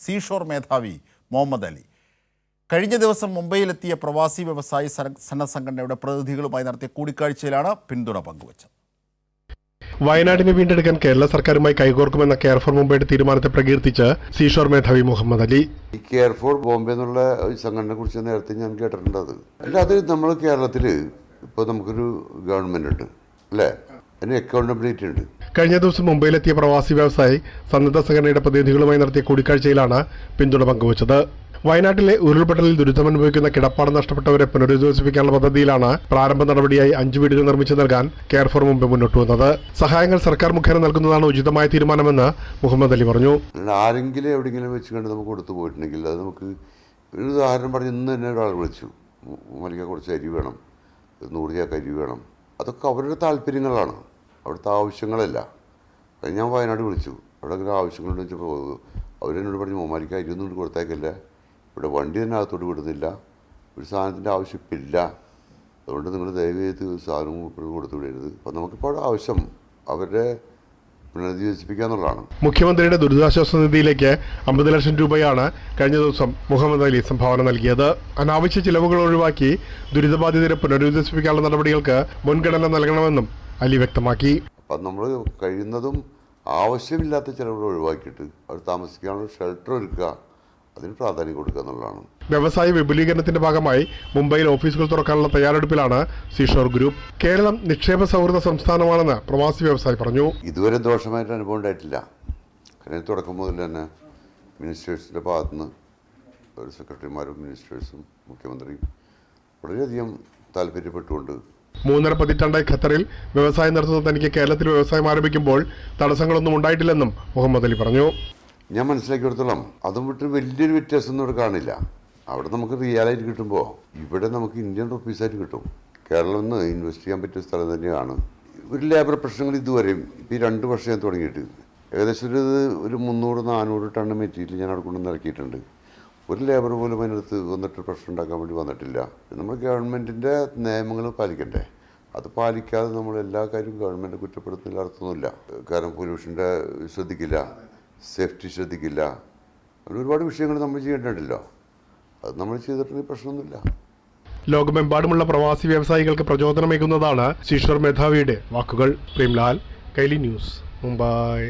Seashore മേധാവി മുഹമ്മദ് അലി. കഴിഞ്ഞ ദിവസം മുംബൈയിലെത്തിയ പ്രവാസി വ്യവസായി സന്നദ്ധ സംഘടനയുടെ പ്രതിനിധികളുമായി നടത്തിയ കൂടിക്കാഴ്ചയിലാണ് പിന്തുണ പങ്കുവച്ചത്. വയനാടിനെ വീണ്ടെടുക്കാൻ കേരള സർക്കാരുമായി കൈകോർക്കുമെന്ന കെയർ ഫോർ മുംബൈയുടെ തീരുമാനത്തെ പ്രകീർത്തിച്ച് സീഷോർ മേധാവി മുഹമ്മദ് അലി. ഈ കെയർ ഫോർ ബോംബെ എന്നുള്ള സംഘടനയെ കുറിച്ച് നേരത്തെ ഞാൻ കേട്ടിട്ടുണ്ട്. അത് നമ്മൾ കേരളത്തിൽ ഇപ്പോൾ നമുക്കൊരു ഗവൺമെന്റ് ഉണ്ട് അല്ലേ, അതിന് അക്കൗണ്ടബിലിറ്റി ഉണ്ട്. കഴിഞ്ഞ ദിവസം മുംബൈയിലെത്തിയ പ്രവാസി വ്യവസായി സന്നദ്ധ സംഘടനയുടെ പ്രതിനിധികളുമായി നടത്തിയ കൂടിക്കാഴ്ചയിലാണ് പിന്തുണ പങ്കുവച്ചത്. വയനാട്ടിലെ ഉരുൾപൊട്ടലിൽ ദുരിതമനുഭവിക്കുന്ന കിടപ്പാടം നഷ്ടപ്പെട്ടവരെ പുനരധിവസിപ്പിക്കാനുള്ള പദ്ധതിയിലാണ് പ്രാരംഭ നടപടിയായി 5 വീടുകൾ നിർമ്മിച്ചു നൽകാൻ കെയർ ഫോർ മുംബൈ മുന്നോട്ട് വന്നത്. സഹായങ്ങൾ സർക്കാർ മുഖേന നൽകുന്നതാണ് ഉചിതമായ തീരുമാനമെന്ന് മുഹമ്മദ് അലി പറഞ്ഞു. ആരെങ്കിലും എവിടെയെങ്കിലും വെച്ച് കണ്ട് നമുക്ക് കൊടുത്തു പോയിട്ടുണ്ടെങ്കിൽ അത് നമുക്ക് ഒരു ഉദാഹരണം പറഞ്ഞ് ഇന്ന് തന്നെ ഒരാൾ വിളിച്ചു, മരിക്കാൻ കുറച്ച് അരി വേണം, 100 ചാക്ക് അരി വേണം. അതൊക്കെ അവരുടെ താല്പര്യങ്ങളാണ്, അവിടുത്തെ ആവശ്യങ്ങളല്ല. ഞാൻ വയനാട് വിളിച്ചു, അവിടെ അങ്ങനെ ആവശ്യങ്ങളുണ്ട് വെച്ചപ്പോൾ അവരെന്നോട് പറഞ്ഞു, മോമാരിക്ക് അരി ഒന്നും കൊടുത്തേക്കല്ല, ഇവിടെ വണ്ടി തന്നെ അകത്തോട്ട് വിടുന്നില്ല, ഒരു സാധനത്തിൻ്റെ ആവശ്യമില്ല, അതുകൊണ്ട് നിങ്ങൾ ദയവേത് സാധനവും ഇപ്പോൾ കൊടുത്തു വിടരുത്. അപ്പം നമുക്കിപ്പോൾ ആവശ്യം അവരുടെ പുനരധിവസിപ്പിക്കാന്നുള്ളതാണ്. മുഖ്യമന്ത്രിയുടെ ദുരിതാശ്വാസ നിധിയിലേക്ക് 50 ലക്ഷം രൂപയാണ് കഴിഞ്ഞ ദിവസം മുഹമ്മദ് അലി സംഭാവന നൽകിയത്. അനാവശ്യ ചിലവുകൾ ഒഴിവാക്കി ദുരിതബാധിതരെ പുനരധിവസിപ്പിക്കാനുള്ള നടപടികൾക്ക് മുൻഗണന നൽകണമെന്നും അലി വ്യക്തമാക്കി. അപ്പം നമ്മൾ കഴിയുന്നതും ആവശ്യമില്ലാത്ത ചിലവുകൾ ഒഴിവാക്കിയിട്ട് അവർ താമസിക്കാനുള്ള ഷെൽട്ടർ ഒരുക്കുക, അതിന് പ്രാധാന്യം കൊടുക്കുക എന്നുള്ളതാണ്. വ്യവസായ വിപുലീകരണത്തിന്റെ ഭാഗമായി മുംബൈയിൽ ഓഫീസുകൾ തുറക്കാനുള്ള തയ്യാറെടുപ്പിലാണ് സീഷോർ ഗ്രൂപ്പ്. കേരളം നിക്ഷേപ സൗഹൃദ സംസ്ഥാനമാണെന്ന് പ്രവാസി വ്യവസായി പറഞ്ഞു. ഇതുവരെ ദോഷമായിട്ട് അനുഭവം ഉണ്ടായിട്ടില്ല. കാരണം തുടക്കം മുതൽ തന്നെ മിനിസ്റ്റേഴ്സിൻ്റെ ഭാഗത്തുനിന്ന് ഒരു സെക്രട്ടറിമാരും മിനിസ്റ്റേഴ്സും മുഖ്യമന്ത്രിയും വളരെയധികം താല്പര്യപ്പെട്ടുകൊണ്ട് 3.5 പതിറ്റാണ്ടായി ഖത്തറിൽ വ്യവസായം നടത്തുന്ന തനിക്ക് കേരളത്തിൽ വ്യവസായം ആരംഭിക്കുമ്പോൾ തടസ്സങ്ങളൊന്നും ഉണ്ടായിട്ടില്ലെന്നും മുഹമ്മദ് അലി പറഞ്ഞു. ഞാൻ മനസ്സിലാക്കിയെടുത്തോളം അതും വിട്ട് വലിയൊരു വ്യത്യാസമൊന്നും ഇവിടെ കാണില്ല. അവിടെ നമുക്ക് റിയാലായിട്ട് കിട്ടുമ്പോൾ ഇവിടെ നമുക്ക് ഇന്ത്യൻ റുപ്പീസായിട്ട് കിട്ടും. കേരളം ഒന്ന് ഇൻവെസ്റ്റ് ചെയ്യാൻ പറ്റിയ സ്ഥലം തന്നെയാണ്. ഒരു ലേബർ പ്രശ്നങ്ങൾ ഇതുവരെയും ഇപ്പോൾ ഈ 2 വർഷം ഞാൻ തുടങ്ങിയിട്ട് ഏകദേശം ഒരു 300-400 ടൺ മെറ്റീരിയൽ ഞാൻ അവിടെ കൊണ്ടുവന്ന് ഇറക്കിയിട്ടുണ്ട്. ഒരു ലേബർ പോലും അതിനടുത്ത് വന്നിട്ട് പ്രശ്നം ഉണ്ടാക്കാൻ വേണ്ടി വന്നിട്ടില്ല. നമ്മൾ ഗവൺമെൻറ്റിൻ്റെ നിയമങ്ങൾ പാലിക്കണ്ടേ, അത് പാലിക്കാതെ നമ്മൾ എല്ലാ കാര്യവും ഗവൺമെൻറ് കുറ്റപ്പെടുത്തുന്നതിൽ അർത്ഥമൊന്നുമില്ല. കാരണം പൊല്യൂഷൻ്റെ ശ്രദ്ധിക്കില്ല, സേഫ്റ്റി ശ്രദ്ധിക്കില്ല, അങ്ങനെ ഒരുപാട് വിഷയങ്ങൾ നമ്മൾ ചെയ്യേണ്ടതുണ്ടല്ലോ. അത് നമ്മൾ ചെയ്തിട്ടുണ്ടെങ്കിൽ പ്രശ്നമൊന്നുമില്ല. ലോകമെമ്പാടുമുള്ള പ്രവാസി വ്യവസായികൾക്ക് പ്രചോദനമേകുന്നതാണ് സീഷോർ മേധാവിയുടെ വാക്കുകൾ. പ്രേംലാൽ, കൈലി ന്യൂസ്, മുംബൈ.